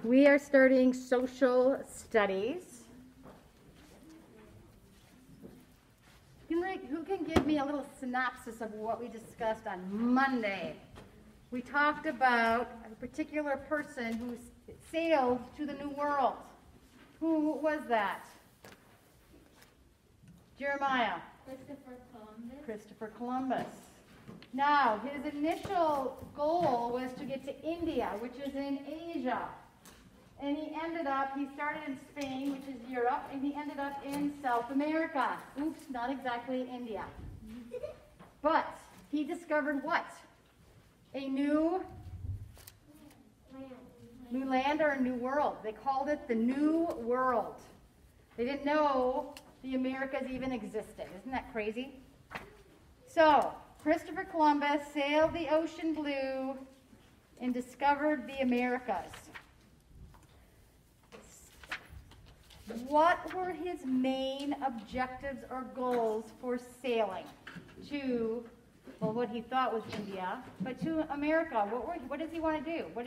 We are starting social studies. Who can give me a little synopsis of what we discussed on Monday? We talked about a particular person who sailed to the New World. Who was that? Jeremiah. Christopher Columbus. Christopher Columbus. Now, his initial goal was to get to India, which is in Asia. And he started in Spain, which is Europe, and he ended up in South America. Oops, not exactly India. But he discovered what? A new land or a new world. They called it the New World. They didn't know the Americas even existed. Isn't that crazy? So, Christopher Columbus sailed the ocean blue and discovered the Americas. What were his main objectives or goals for sailing to, well, what he thought was India, but to America? What does he want to do? What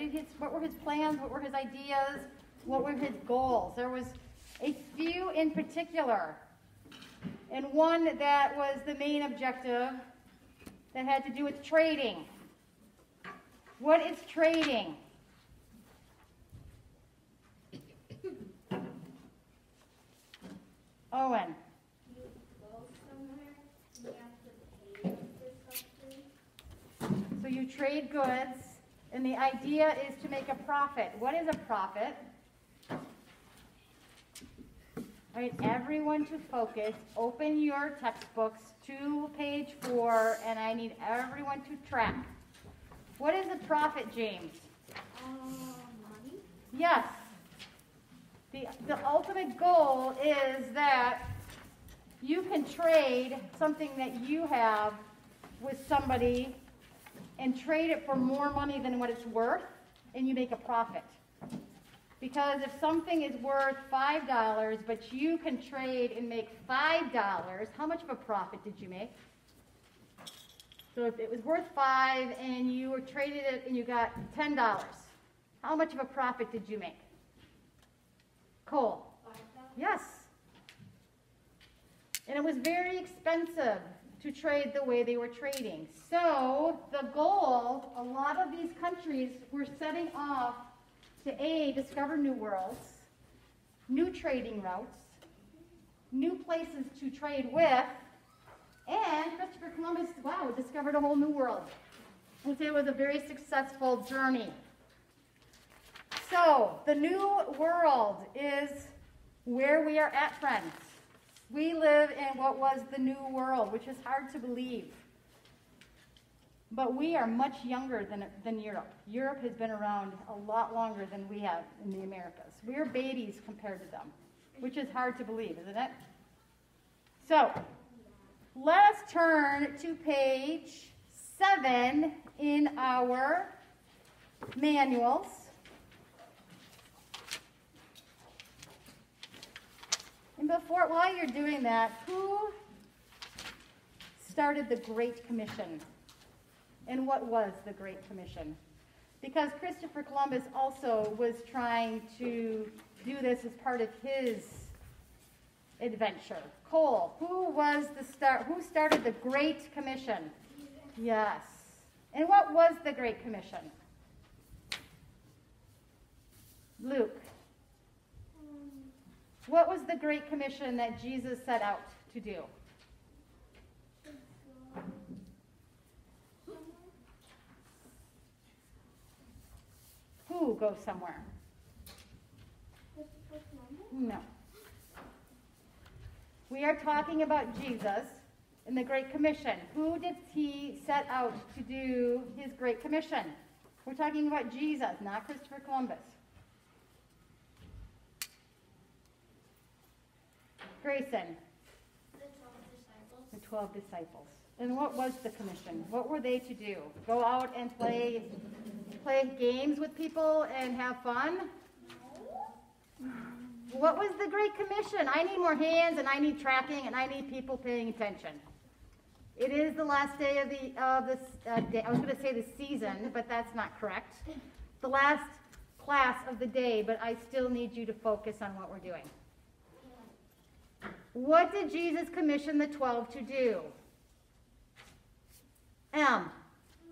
were his plans? What were his ideas? What were his goals? There was a few in particular, and one that was the main objective that had to do with trading. What is trading? Owen. You go somewhere, you have to pay for something. So you trade goods, and the idea is to make a profit. What is a profit? All right, everyone to focus. Open your textbooks to page 4, and I need everyone to track. What is a profit, James? Money? Yes. The ultimate goal is that you can trade something that you have with somebody and trade it for more money than what it's worth, and you make a profit. Because if something is worth $5, but you can trade and make $5, how much of a profit did you make? So if it was worth $5 and you traded it and you got $10, how much of a profit did you make? Cole? Yes. And it was very expensive to trade the way they were trading. So the goal, a lot of these countries were setting off to discover new worlds, new trading routes, new places to trade with, and Christopher Columbus, wow, discovered a whole new world. I would say it was a very successful journey. So, the new world is where we are at, friends. We live in what was the new world, which is hard to believe. But we are much younger than Europe. Europe has been around a lot longer than we have in the Americas. We're babies compared to them, which is hard to believe, isn't it? So, let us turn to page 7 in our manuals. And while you're doing that, who started the Great Commission? And what was the Great Commission? Because Christopher Columbus also was trying to do this as part of his adventure. Cole, who started the Great Commission? Yes. And what was the Great Commission? Luke. What was the Great Commission that Jesus set out to do? Who goes somewhere? No. We are talking about Jesus and the Great Commission. Who did he set out to do his Great Commission? We're talking about Jesus, not Christopher Columbus. Grayson. The 12 disciples. And what was the commission? What were they to do? Go out and play games with people and have fun? What was the Great Commission? I need more hands, and I need tracking, and I need people paying attention. It is the last day of this day. I was going to say the season, but that's not correct. The last class of the day, but I still need you to focus on what we're doing. What did Jesus commission the 12 to do? M. To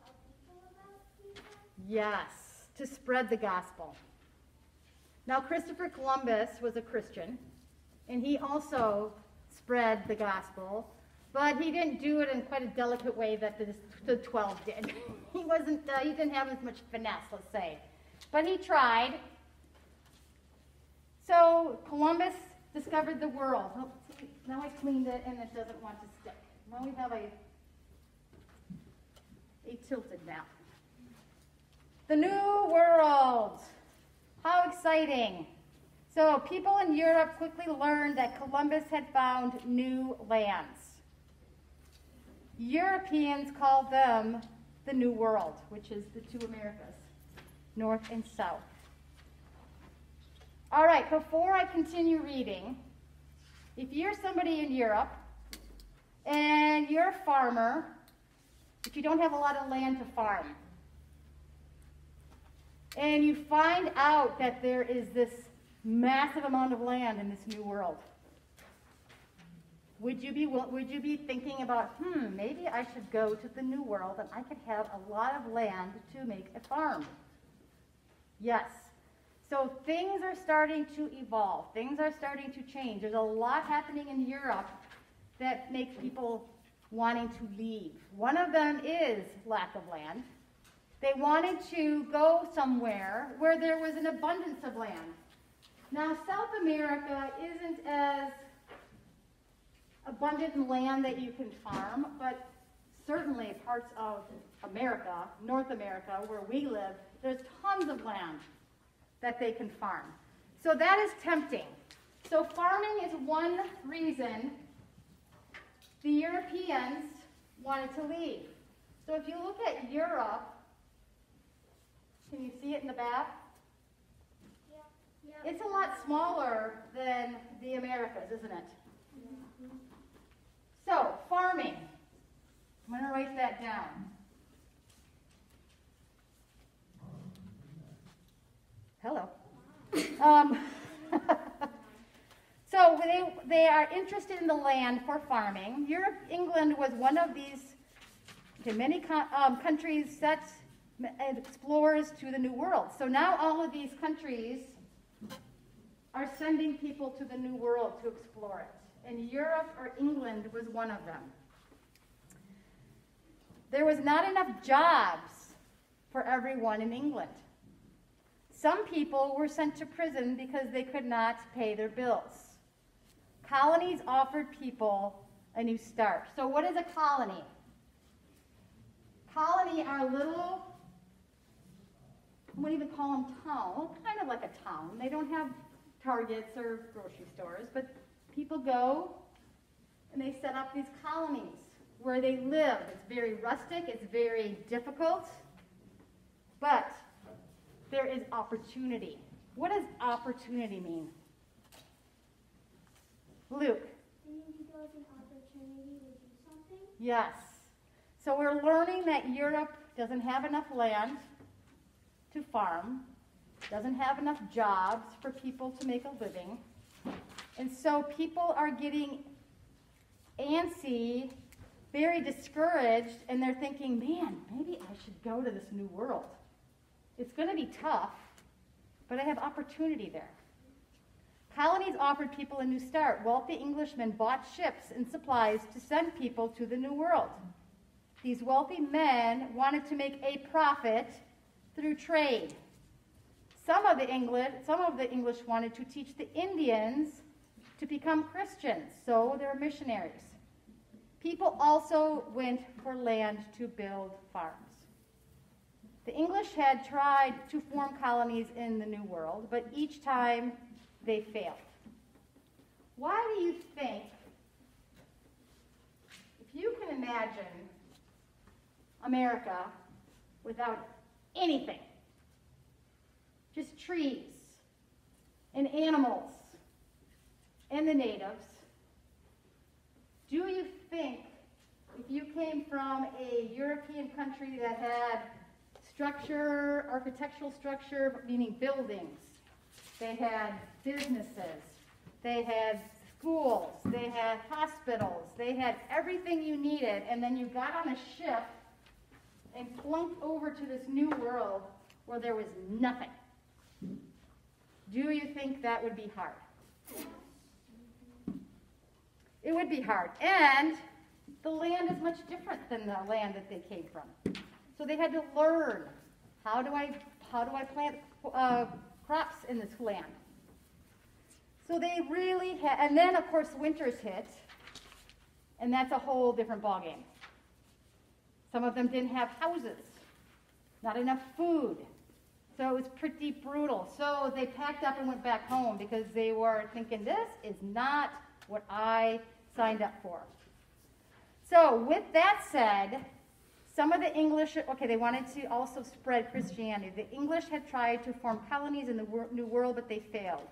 tell people about Jesus. Yes, to spread the gospel. Now, Christopher Columbus was a Christian, and he also spread the gospel, but he didn't do it in quite a delicate way that the 12 did. He didn't have as much finesse, let's say. But he tried. So Columbus discovered the world. Oh, see, now I cleaned it and it doesn't want to stick. Now we have a tilted map. The New World. How exciting. So people in Europe quickly learned that Columbus had found new lands. Europeans called them the New World, which is the two Americas, North and South. All right, before I continue reading, if you're somebody in Europe and you're a farmer, if you don't have a lot of land to farm, and you find out that there is this massive amount of land in this new world, would you be thinking about, maybe I should go to the New World and I could have a lot of land to make a farm? Yes. So things are starting to evolve. Things are starting to change. There's a lot happening in Europe that makes people wanting to leave. One of them is lack of land. They wanted to go somewhere where there was an abundance of land. Now, South America isn't as abundant in land that you can farm, but certainly parts of America, North America, where we live, there's tons of land that they can farm. So that is tempting. So farming is one reason the Europeans wanted to leave. So if you look at Europe, can you see it in the back? Yeah. It's a lot smaller than the Americas, isn't it? Mm-hmm. So, farming. I'm going to write that down. Hello. So they are interested in the land for farming. England was one of these. Many countries set explorers to the New World. So now all of these countries are sending people to the New World to explore it. And Europe or England was one of them. There was not enough jobs for everyone in England. Some people were sent to prison because they could not pay their bills. Colonies offered people a new start. So what is a colony? Colony are little, I wouldn't even call them town, kind of like a town. They don't have Targets or grocery stores, but people go and they set up these colonies where they live. It's very rustic, it's very difficult, but there is opportunity. What does opportunity mean? Luke? It means you go with an opportunity to do something. Yes. So we're learning that Europe doesn't have enough land to farm, doesn't have enough jobs for people to make a living, and so people are getting antsy, very discouraged, and they're thinking, man, maybe I should go to this new world. It's going to be tough, but I have opportunity there. Colonies offered people a new start. Wealthy Englishmen bought ships and supplies to send people to the New World. These wealthy men wanted to make a profit through trade. Some of the English wanted to teach the Indians to become Christians, so they were missionaries. People also went for land to build farms. The English had tried to form colonies in the New World, but each time they failed. Why do you think, if you can imagine America without anything, just trees and animals and the natives, do you think if you came from a European country that had structure, architectural structure, meaning buildings. They had businesses. They had schools. They had hospitals. They had everything you needed. And then you got on a ship and flunked over to this new world where there was nothing. Do you think that would be hard? It would be hard. And the land is much different than the land that they came from. So they had to learn, how do I plant crops in this land? So they really had, and then of course winters hit, and that's a whole different ballgame. Some of them didn't have houses, not enough food. So it was pretty brutal. So they packed up and went back home because they were thinking, this is not what I signed up for. So with that said, some of the English, okay, they wanted to also spread Christianity. The English had tried to form colonies in the New World, but they failed.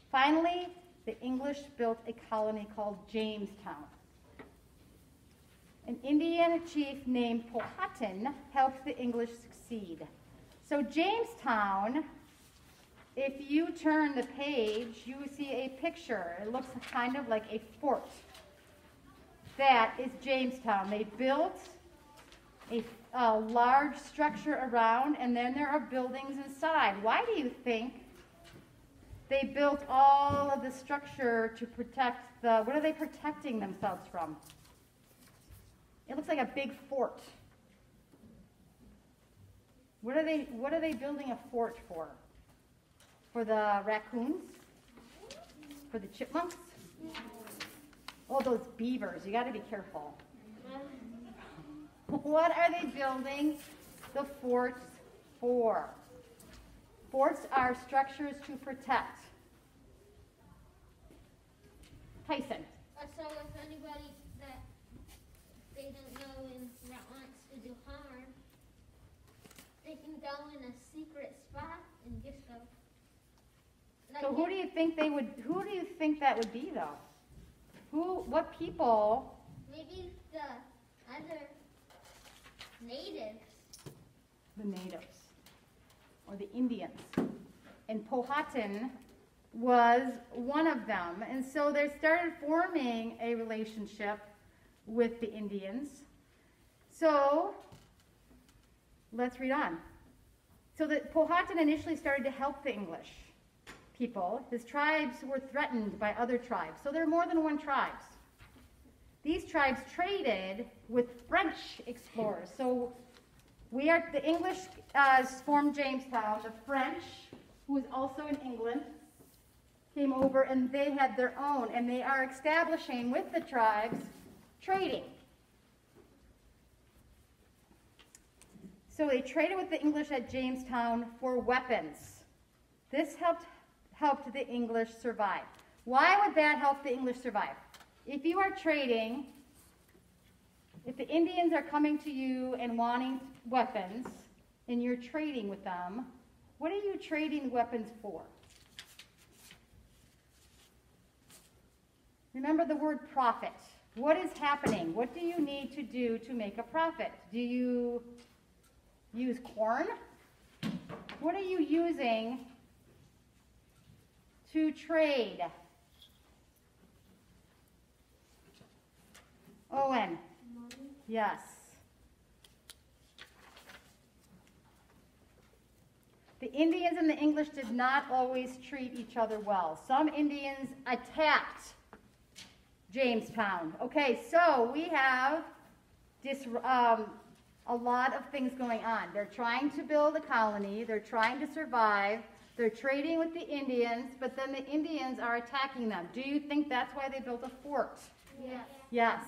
Finally, the English built a colony called Jamestown. An Indian chief named Powhatan helped the English succeed. So Jamestown, if you turn the page, you see a picture. It looks kind of like a fort. That is Jamestown. They built a large structure around, and then there are buildings inside. Why do you think they built all of the structure to protect the, what are they protecting themselves from? It looks like a big fort. What are they building a fort for? For the raccoons? For the chipmunks? Oh, those beavers. You got to be careful. What are they building the forts for? Forts are structures to protect. Tyson. So if anybody that they don't know and that wants to do harm, they can go in a secret spot and just go. Like So who do you think that would be though? What people? Maybe the other natives. The natives. Or the Indians. And Powhatan was one of them. And so they started forming a relationship with the Indians. So let's read on. So that Powhatan initially started to help the English people. His tribes were threatened by other tribes. So there are more than one tribes. These tribes traded with French explorers. So the English formed Jamestown. The French, who was also in England, came over and they had their own. And they are establishing with the tribes trading. So they traded with the English at Jamestown for weapons. This helped the English survive. Why would that help the English survive? If you are trading, if the Indians are coming to you and wanting weapons, and you're trading with them, what are you trading weapons for? Remember the word profit. What is happening? What do you need to do to make a profit? Do you use corn? What are you using to trade? Owen. Money. Yes. The Indians and the English did not always treat each other well. Some Indians attacked Jamestown. Okay, so we have a lot of things going on. They're trying to build a colony. They're trying to survive. They're trading with the Indians, but then the Indians are attacking them. Do you think that's why they built a fort? Yes. Yes.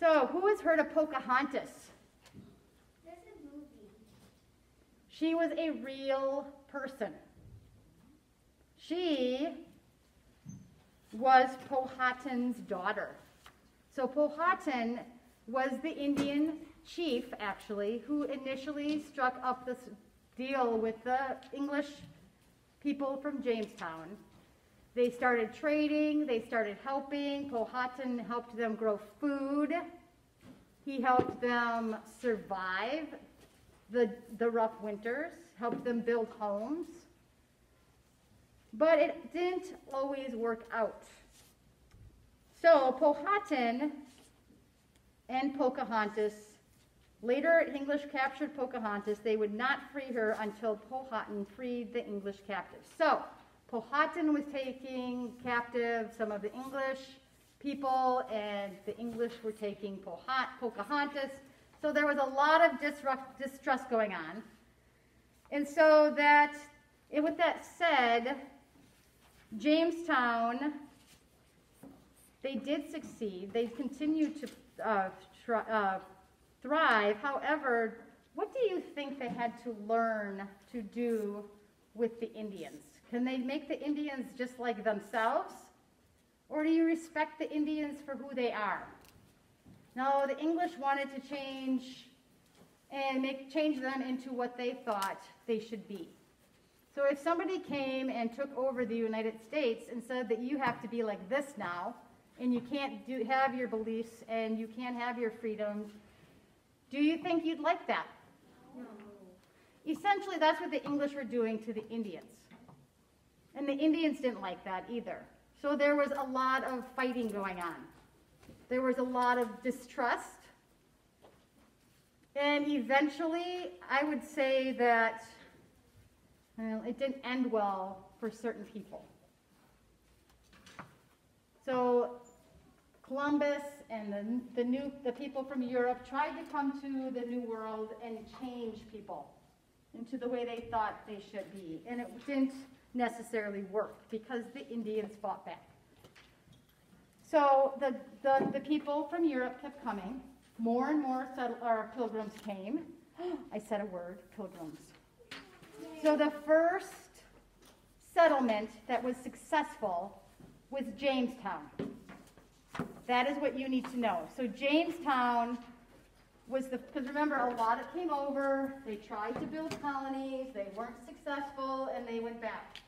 So, who has heard of Pocahontas? There's a movie. She was a real person. She was Powhatan's daughter. So Powhatan was the Indian chief, actually, who initially struck up this deal with the English people from Jamestown. They started trading, they started helping. Powhatan helped them grow food. He helped them survive the rough winters, helped them build homes. But it didn't always work out. So Powhatan and Pocahontas, later English captured Pocahontas. They would not free her until Powhatan freed the English captives. So Powhatan was taking captive some of the English people, and the English were taking Pocahontas. So there was a lot of distrust going on. And so with that said, Jamestown, they did succeed. They continued to thrive. However, what do you think they had to learn to do with the Indians? Can they make the Indians just like themselves? Or do you respect the Indians for who they are? No, the English wanted to change them into what they thought they should be. So if somebody came and took over the United States and said that you have to be like this now, and you can't have your beliefs, and you can't have your freedoms, do you think you'd like that? No. Essentially, that's what the English were doing to the Indians. And the Indians didn't like that either. So there was a lot of fighting going on. There was a lot of distrust. And eventually, I would say that it didn't end well for certain people. So Columbus and the people from Europe tried to come to the New World and change people into the way they thought they should be. And it didn't necessarily work because the Indians fought back. So the people from Europe kept coming. More and more pilgrims came. I said a word, pilgrims. So the first settlement that was successful was Jamestown. That is what you need to know. So Jamestown was because remember, a lot of came over, they tried to build colonies, they weren't successful, and they went back.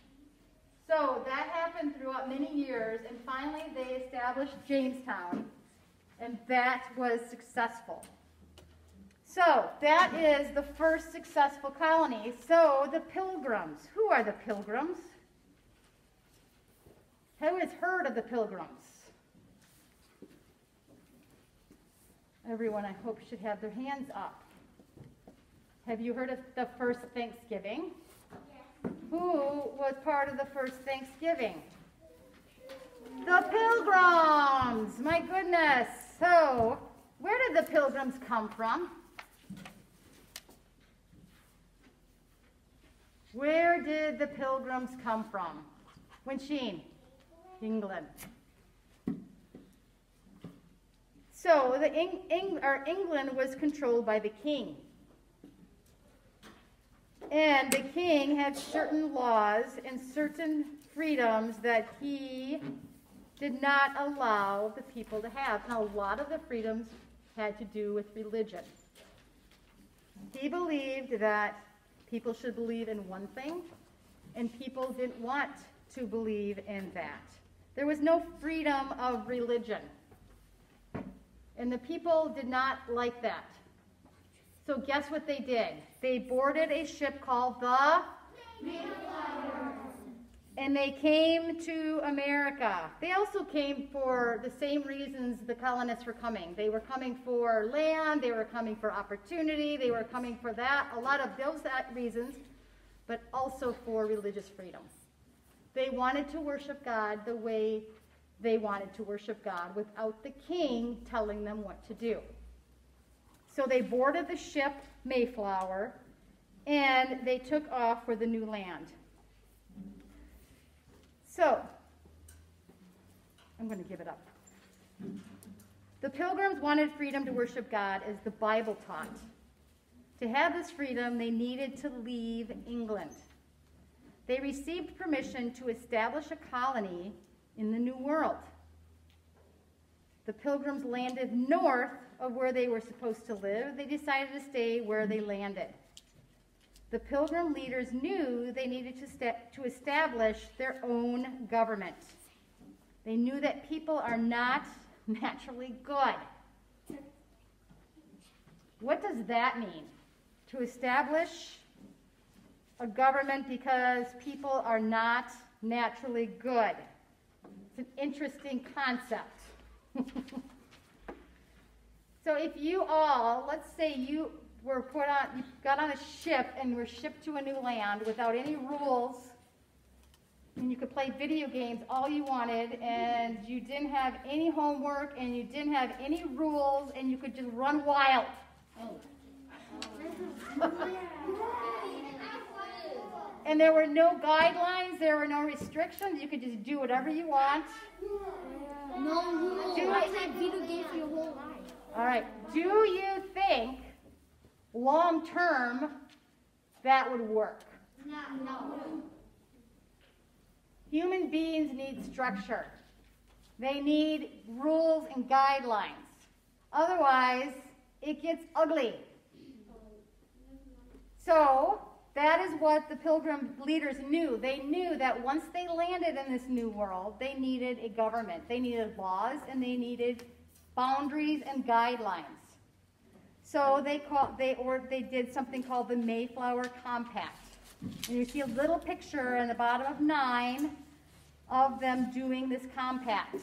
So that happened throughout many years, and finally they established Jamestown, and that was successful. So that is the first successful colony. So the Pilgrims. Who are the Pilgrims? Who has heard of the Pilgrims? Everyone, I hope, should have their hands up. Have you heard of the first Thanksgiving? Yes. Who was part of the first Thanksgiving? The Pilgrims! My goodness. So, where did the Pilgrims come from? Where did the Pilgrims come from? Winsheen? England. So England was controlled by the king. And the king had certain laws and certain freedoms that he did not allow the people to have. And a lot of the freedoms had to do with religion. He believed that people should believe in one thing, and people didn't want to believe in that. There was no freedom of religion. And the people did not like that. So guess what they did? They boarded a ship called the Mayflower. And they came to America. They also came for the same reasons the colonists were coming. They were coming for land, they were coming for opportunity, they were coming for that, a lot of those reasons, but also for religious freedom. They wanted to worship God the way they wanted to worship God without the king telling them what to do. So they boarded the ship Mayflower, and they took off for the new land. So, I'm going to give it up. The Pilgrims wanted freedom to worship God as the Bible taught. To have this freedom, they needed to leave England. They received permission to establish a colony in the New World. The Pilgrims landed north of where they were supposed to live. They decided to stay where they landed. The Pilgrim leaders knew they needed to establish their own government. They knew that people are not naturally good. What does that mean? To establish a government because people are not naturally good. It's an interesting concept. So if you all, let's say you got on a ship and were shipped to a new land without any rules, and you could play video games all you wanted, and you didn't have any homework, and you didn't have any rules, and you could just run wild. And there were no guidelines, there were no restrictions, you could just do whatever you want. No rules. You played video games your whole life. All right, do you think long term that would work? No. Human beings need structure. They need rules and guidelines. Otherwise, it gets ugly. So, that is what the Pilgrim leaders knew. They knew that once they landed in this new world, they needed a government. They needed laws and they needed boundaries and guidelines. So they did something called the Mayflower Compact. And you see a little picture in the bottom of 9 of them doing this compact.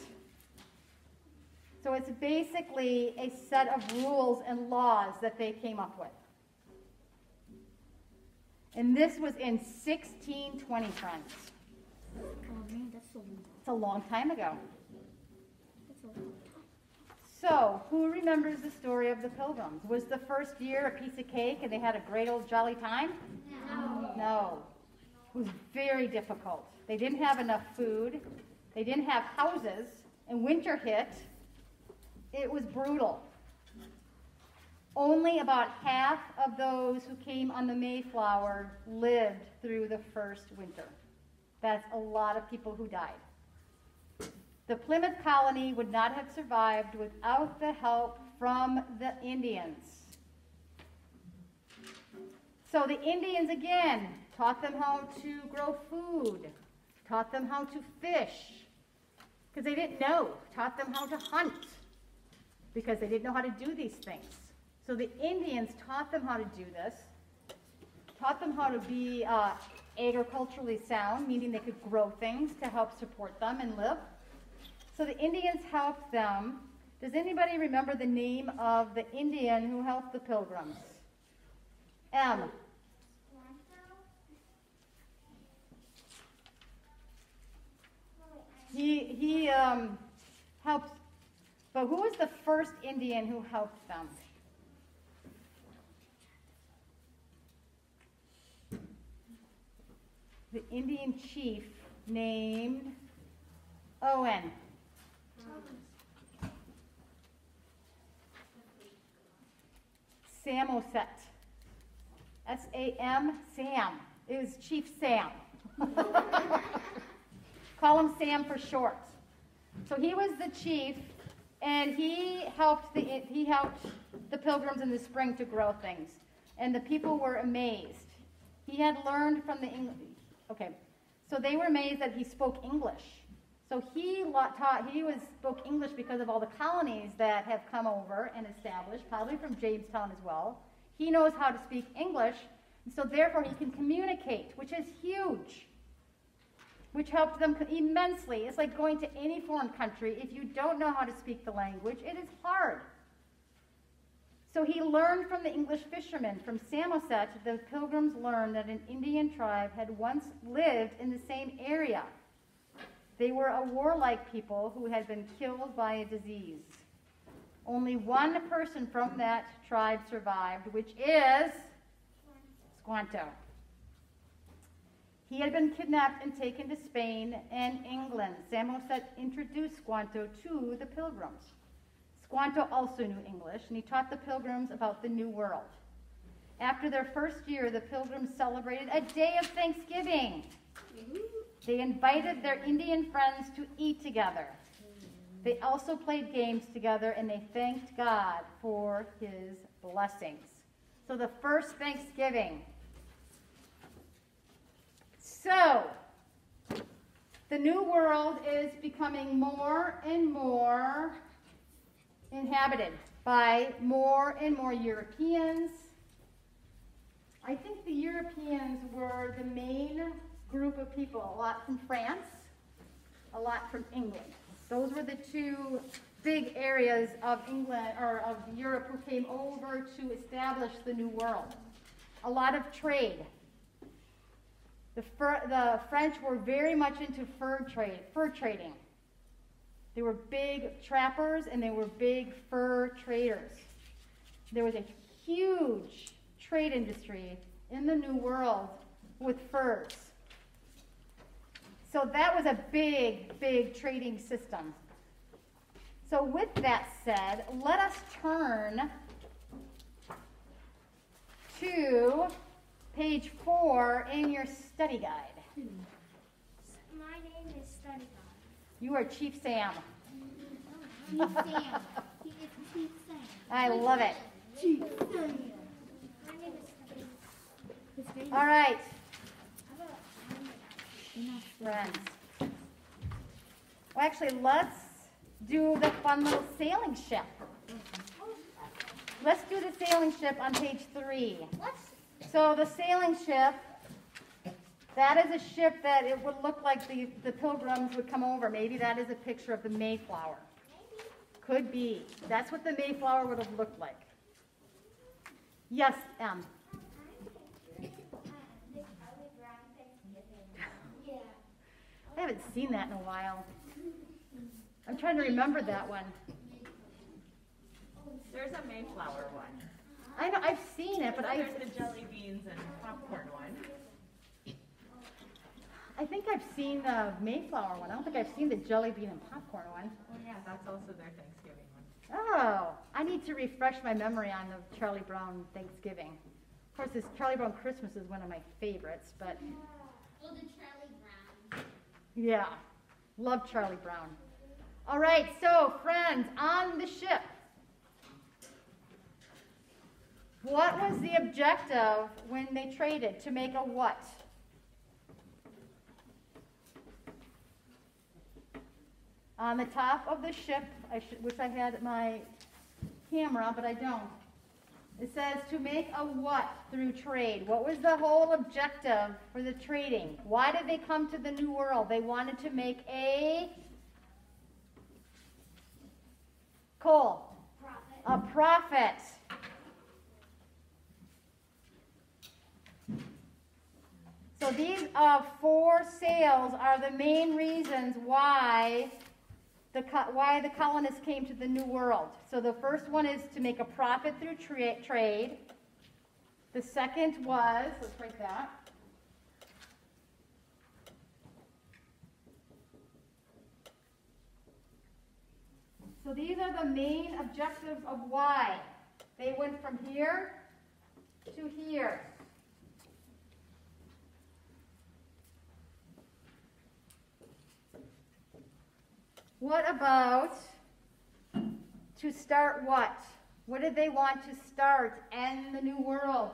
So it's basically a set of rules and laws that they came up with. And this was in 1620, friends. Oh man, that's so long. It's a long time ago. That's a long time. So, who remembers the story of the Pilgrims? Was the first year a piece of cake and they had a great old jolly time? No. No. It was very difficult. They didn't have enough food. They didn't have houses. And winter hit. It was brutal. Only about half of those who came on the Mayflower lived through the first winter. That's a lot of people who died. The Plymouth colony would not have survived without the help from the Indians. So the Indians, again, taught them how to grow food, taught them how to fish, because they didn't know, taught them how to hunt, because they didn't know how to do these things. So the Indians taught them how to do this, taught them how to be agriculturally sound, meaning they could grow things to help support them and live. So the Indians helped them. Does anybody remember the name of the Indian who helped the Pilgrims? M. He helped, but who was the first Indian who helped them? The Indian chief named Owen. Samoset. S-A-M, Sam. It was Chief Sam. Call him Sam for short. So he was the chief, and he helped the Pilgrims in the spring to grow things. And the people were amazed. He had learned from the English. Okay, so they were amazed that he spoke English. So he spoke English because of all the colonies that have come over and established, probably from Jamestown as well. He knows how to speak English, and so therefore he can communicate, which is huge, which helped them immensely. It's like going to any foreign country. If you don't know how to speak the language, it is hard. So he learned from the English fishermen. From Samoset, the Pilgrims learned that an Indian tribe had once lived in the same area. They were a warlike people who had been killed by a disease. Only one person from that tribe survived, which is Squanto. He had been kidnapped and taken to Spain and England. Samoset introduced Squanto to the Pilgrims. Squanto also knew English, and he taught the Pilgrims about the New World. After their first year, the Pilgrims celebrated a day of Thanksgiving. They invited their Indian friends to eat together. They also played games together, and they thanked God for his blessings. So the first Thanksgiving. So, the New World is becoming more and more inhabited. by more and more Europeans. I think the Europeans were the main group of people, a lot from France, a lot from England. Those were the two big areas of England, or of Europe, who came over to establish the New World. A lot of trade. The French were very much into fur trading. They were big trappers and they were big fur traders. There was a huge trade industry in the New World with furs. So that was a big, big trading system. So with that said, let us turn to page 4 in your study guide. My name is Study Guide. You are Chief Sam. Chief Sam. He is Chief Sam. I love it. Chief Sam. My name is Study Guide. All right, How about friends. Well, actually, let's do the fun little sailing ship. Let's do the sailing ship on page 3. So the sailing ship, that is a ship that it would look like the pilgrims would come over. Maybe that is a picture of the Mayflower. Could be. That's what the Mayflower would have looked like. Yes, Em. I haven't seen that in a while. I'm trying to remember that one. There's a Mayflower one. I know, I've seen it, but There's the jelly beans and popcorn one. I think I've seen the Mayflower one. I don't think I've seen the jelly bean and popcorn one. Oh yeah, that's also their Thanksgiving one. Oh, I need to refresh my memory on the Charlie Brown Thanksgiving. Of course, this Charlie Brown Christmas is one of my favorites, but the Charlie Brown. yeah, love Charlie Brown. All right, so friends, on the ship, what was the objective when they traded? To make a what? On the top of the ship, wish I had my camera, but I don't. It says to make a what through trade? What was the whole objective for the trading? Why did they come to the New World? They wanted to make a a profit. So these 4 sails are the main reasons why the colonists came to the New World. So the first one is to make a profit through trade. The second was, let's write that. So these are the main objectives of why they went from here to here. What about to start what? What did they want to start in the New World?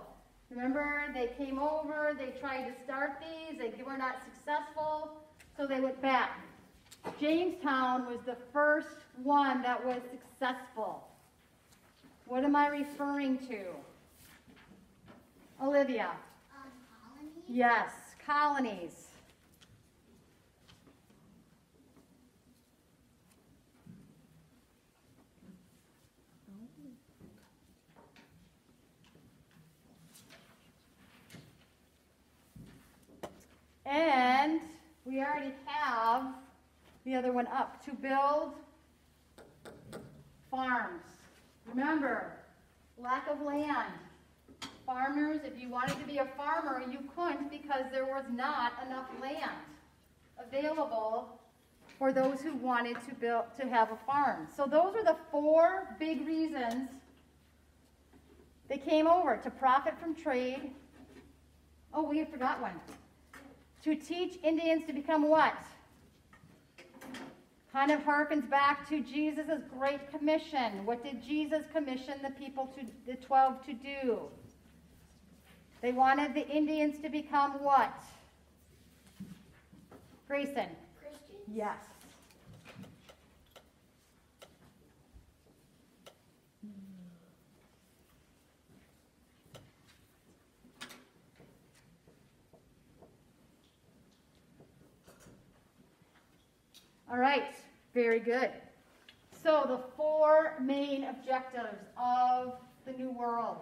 Remember, they came over, they tried to start these, they were not successful, so they went back. Jamestown was the first one that was successful. What am I referring to? Olivia? Colonies? Yes, colonies. And we already have the other one up, to build farms. Remember, lack of land. Farmers, if you wanted to be a farmer, you couldn't because there was not enough land available for those who wanted to have a farm. So those are the 4 big reasons they came over: to profit from trade. Oh, we forgot one. To teach Indians to become what? Kind of harkens back to Jesus' Great Commission. What did Jesus commission the people, the 12, to do? They wanted the Indians to become what? Grayson? Christians? Yes. All right, very good. So the 4 main objectives of the New World.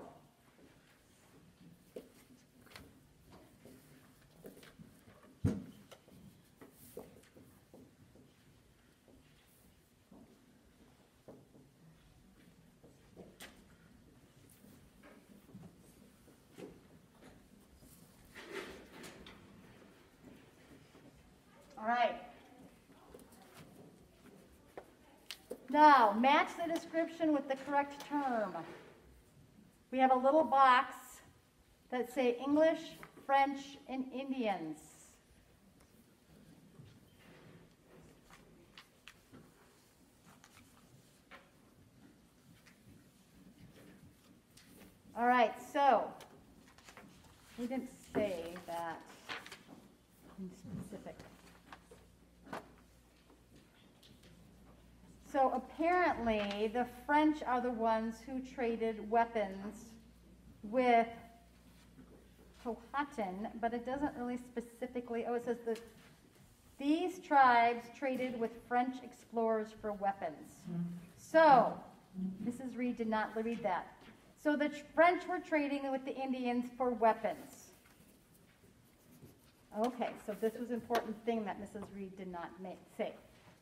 All right. Now, match the description with the correct term. We have a little box that say English, French, and Indians. All right, so we didn't say that in specific. So apparently, the French are the ones who traded weapons with Powhatan, but it doesn't really specifically, it says that these tribes traded with French explorers for weapons. So, Mrs. Reed did not read that. So the French were trading with the Indians for weapons. Okay, so this was an important thing that Mrs. Reed did not say.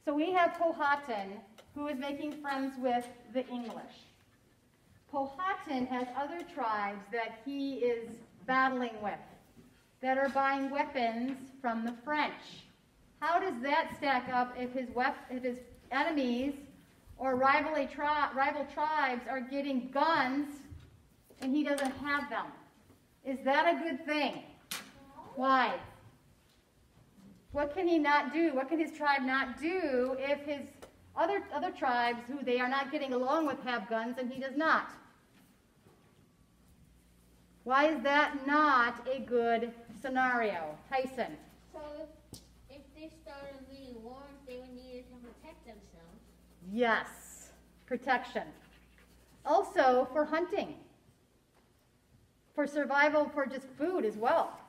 So we have Powhatan, who is making friends with the English. Powhatan has other tribes that he is battling with that are buying weapons from the French. How does that stack up if his enemies or rival tribes are getting guns and he doesn't have them? Is that a good thing? Why? What can he not do? What can his tribe not do if his other tribes who they are not getting along with have guns and he does not? Why is that not a good scenario? Tyson? So if they started really wars, they would need to protect themselves. Yes, protection. Also for hunting, for survival, for just food as well.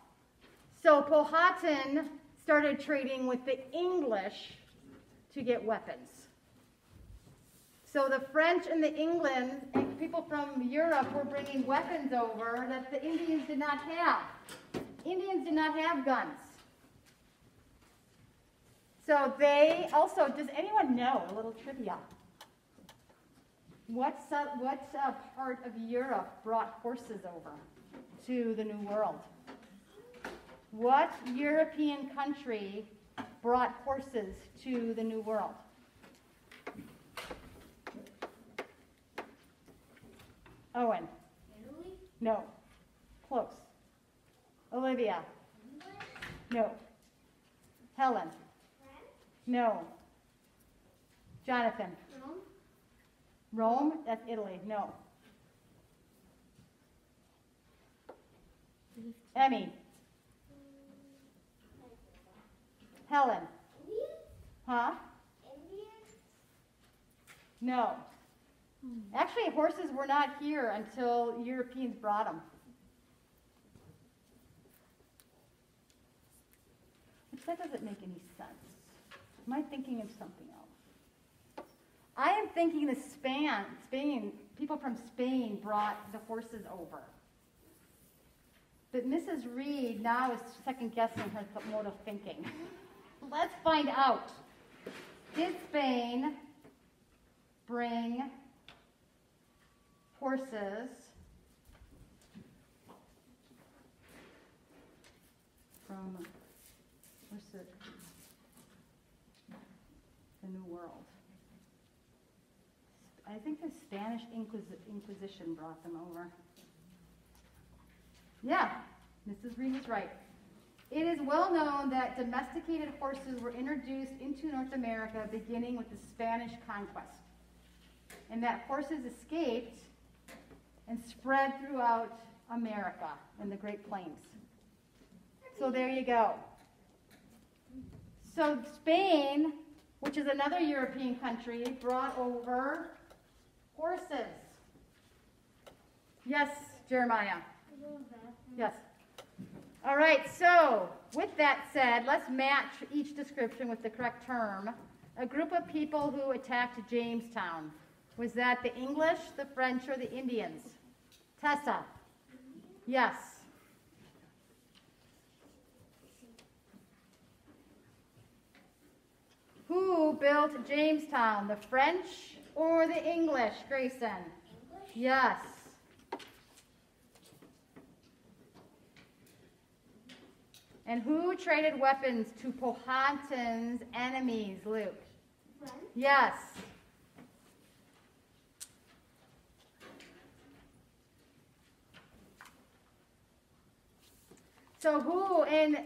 So Powhatan started trading with the English to get weapons. So the French and the England and people from Europe were bringing weapons over that the Indians did not have. Indians did not have guns. So they also, does anyone know, a little trivia, what part of Europe brought horses over to the New World? What European country brought horses to the New World? Owen? Italy? No. Close. Olivia? England? No. Helen? France? No. Jonathan? Rome? Rome? That's Italy. No. Emmy? Helen? Indians? Huh? Indians? No. Actually, horses were not here until Europeans brought them. Which that doesn't make any sense. Am I thinking of something else? I am thinking the Spain, people from Spain brought the horses over. But Mrs. Reed now is second-guessing her mode of thinking. Let's find out. Did Spain bring horses from the New World? I think the Spanish Inquisition brought them over. Yeah, Mrs. Reed is right. It is well known that domesticated horses were introduced into North America beginning with the Spanish conquest, and that horses escaped and spread throughout America and the Great Plains. So there you go. So Spain, which is another European country, brought over horses. Yes, Jeremiah. Yes. All right, so with that said, let's match each description with the correct term. A group of people who attacked Jamestown. Was that the English, the French, or the Indians? Tessa? Yes. Who built Jamestown, the French or the English, Grayson? English? Yes. And who traded weapons to Powhatan's enemies, Luke? French? Yes. So who in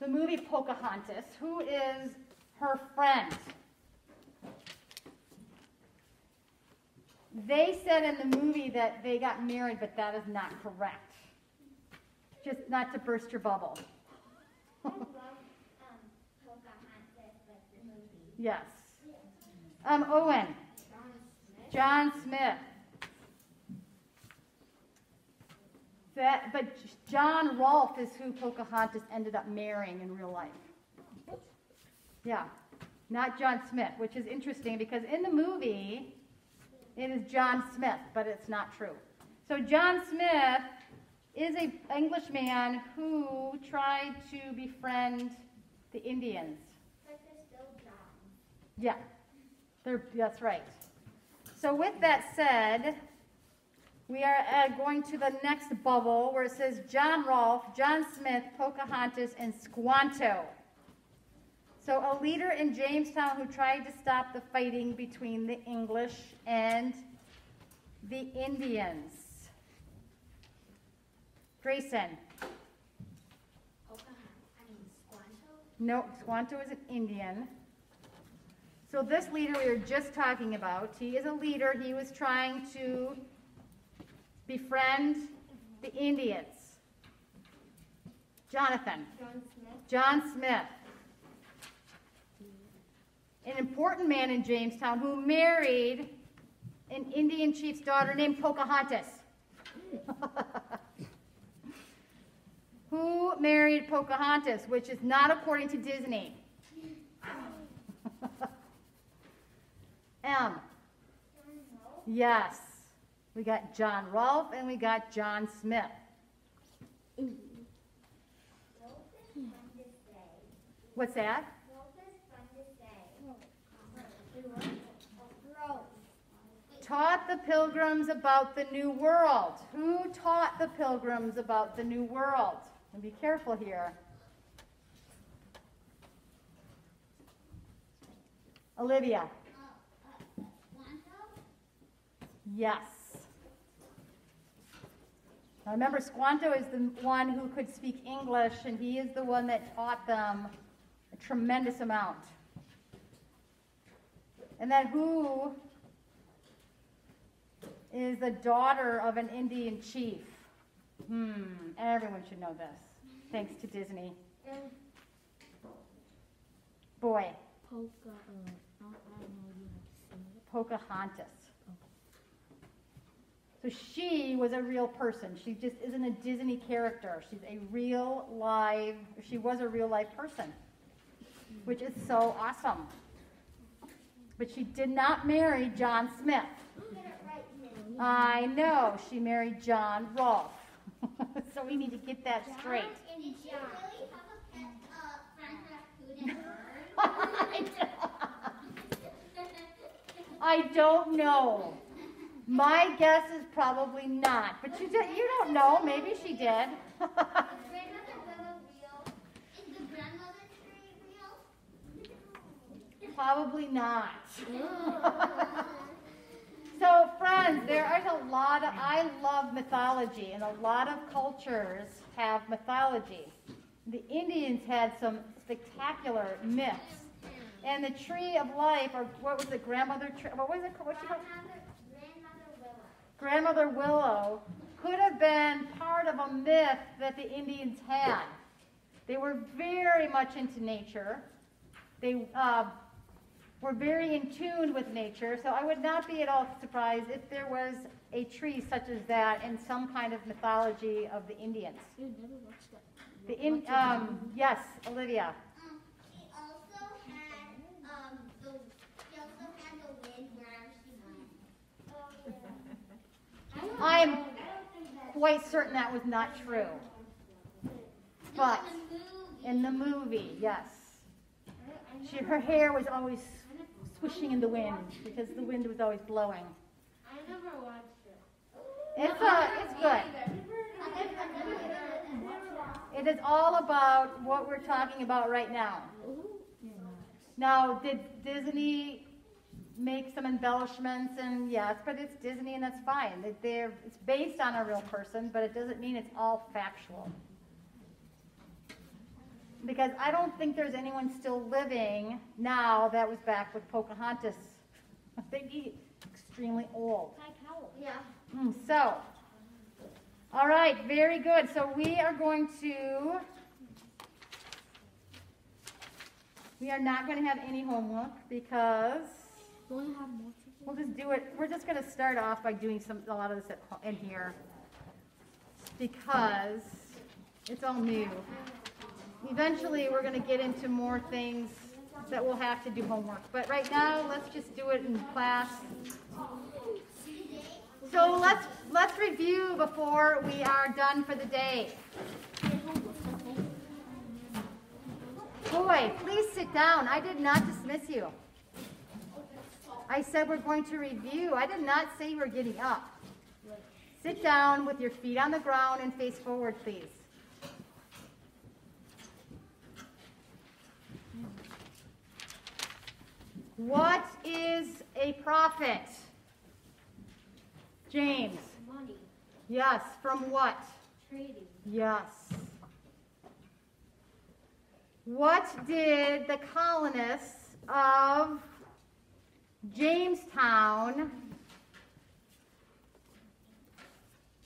the movie Pocahontas, who is her friend? They said in the movie that they got married, but that is not correct. Just not to burst your bubble. I love Pocahontas, like the movie. Yes. Owen. John Smith. But John Rolfe is who Pocahontas ended up marrying in real life. Yeah, not John Smith, which is interesting because in the movie, it is John Smith, but it's not true. So John Smith is an Englishman who tried to befriend the Indians. But they're still John. Yeah, that's right. So with that said, we are going to the next bubble where it says John Rolfe, John Smith, Pocahontas, and Squanto. So a leader in Jamestown who tried to stop the fighting between the English and the Indians. Grayson. Squanto? No, Squanto is an Indian. So this leader we were just talking about, he is a leader. He was trying to befriend the Indians. Jonathan. John Smith? John Smith. An important man in Jamestown who married an Indian chief's daughter named Pocahontas. Who married Pocahontas, which is not according to Disney? M. Yes. We got John Rolfe and we got John Smith. What's that? Taught the pilgrims about the New World. Who taught the pilgrims about the New World? And be careful here. Olivia. Yes. Now remember, Squanto is the one who could speak English, and he is the one that taught them a tremendous amount. And then who is the daughter of an Indian chief? Everyone should know this, thanks to Disney. Boy. Pocahontas. So she was a real person. She just isn't a Disney character. She's a real live, she was a real life person, which is so awesome. But she did not marry John Smith. I know, she married John Rolfe. So we need to get that straight. Did she really have a pet friend raccoon? I don't know. My guess is probably not, but you don't know. Maybe she did. Is grandmother Willow real? Is the grandmother tree real? Probably not. So friends, there is a lot of, I love mythology, and a lot of cultures have mythology. The Indians had some spectacular myths. And the tree of life, or what was it, grandmother tree, what was it, what's she called? Grandmother Willow could have been part of a myth that the Indians had. They were very much into nature. They were very in tune with nature, so I would not be at all surprised if there was a tree such as that in some kind of mythology of the Indians. Yes, Olivia. She also had I'm quite certain that was not true. But in the movie, yes. Her hair was always swishing in the wind because the wind was always blowing. I never watched it. It's good. It is all about what we're talking about right now. Now, did Disney make some embellishments? And yes, but it's Disney and that's fine. It's based on a real person, but it doesn't mean it's all factual. Because I don't think there's anyone still living now that was back with Pocahontas. They'd be extremely old. Yeah. So, all right, very good. So we are not going to have any homework because we'll just do it. We're just going to start off by doing a lot of this in here because it's all new. Eventually, we're going to get into more things that we'll have to do homework. But right now, let's just do it in class. So let's review before we are done for the day. Boy, please sit down. I did not dismiss you. I said we're going to review. I did not say you were getting up. Sit down with your feet on the ground and face forward, please. What is a prophet? James. Money. Yes. From what? Trading. Yes. What did the colonists of Jamestown,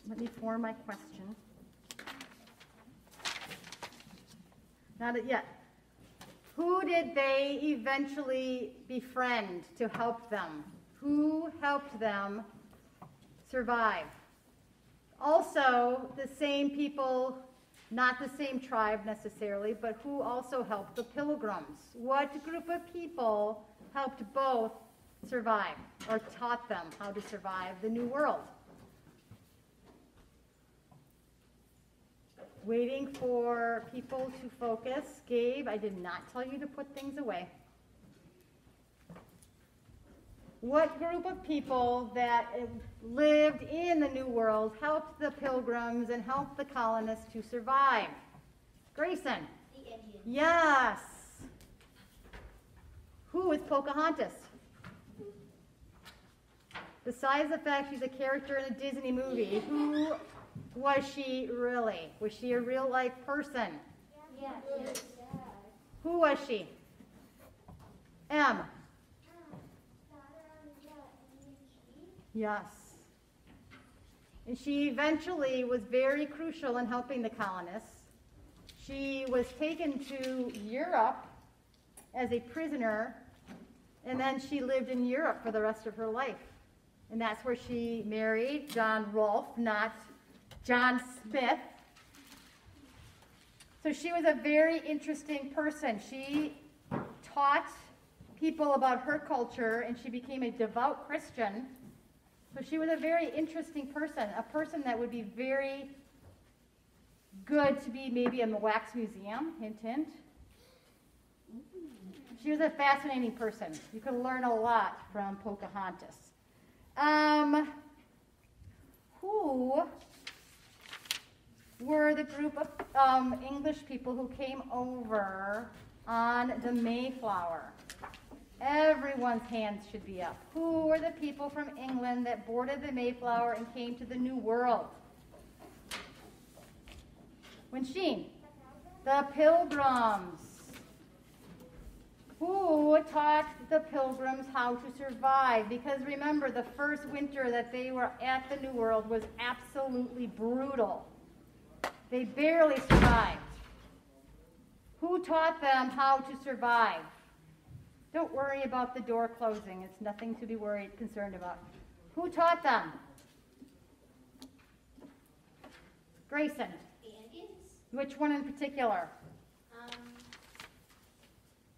let me form my question. Not yet. Who did they eventually befriend to help them? Who helped them survive? Also, the same people, not the same tribe necessarily, but who also helped the Pilgrims? What group of people helped both survive or taught them how to survive the New World? Waiting for people to focus. Gabe, I did not tell you to put things away. What group of people that lived in the New World helped the Pilgrims and helped the colonists to survive? Grayson. The Indians. Yes. Who is Pocahontas? Besides the fact she's a character in a Disney movie, who was she really? Was she a real life person? Yes. Who was she? M. Yes. And she eventually was very crucial in helping the colonists. She was taken to Europe as a prisoner, and then she lived in Europe for the rest of her life. And that's where she married John Rolfe, not John Smith. So she was a very interesting person. She taught people about her culture, and she became a devout Christian. So she was a very interesting person, a person that would be very good to be maybe in the Wax Museum, hint, hint. She was a fascinating person. You could learn a lot from Pocahontas. Who were the group of English people who came over on the Mayflower? Everyone's hands should be up. Who were the people from England that boarded the Mayflower and came to the New World? Wensheen. The Pilgrims. Who taught the Pilgrims how to survive? Because remember, the first winter that they were at the New World was absolutely brutal. They barely survived. Who taught them how to survive? Don't worry about the door closing. It's nothing to be concerned about. Who taught them? Grayson. The Indians. Which one in particular?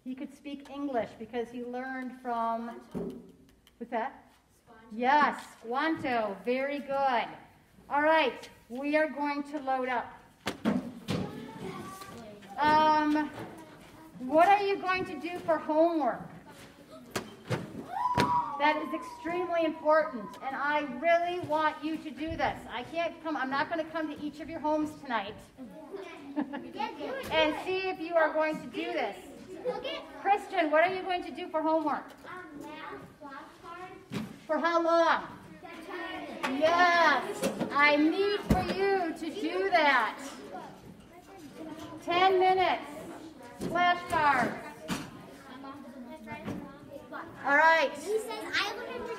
He could speak English because he learned from, what's that? Squanto. Yes, Squanto. Very good. All right, we are going to load up. What are you going to do for homework? That is extremely important, and I really want you to do this. I'm not going to come to each of your homes tonight and see if you are going to do this. Christian, what are you going to do for homework? Math flashcards. For how long? Yes, I need for you to do that. 10 minutes. Flashcards. All right. He says, I learned to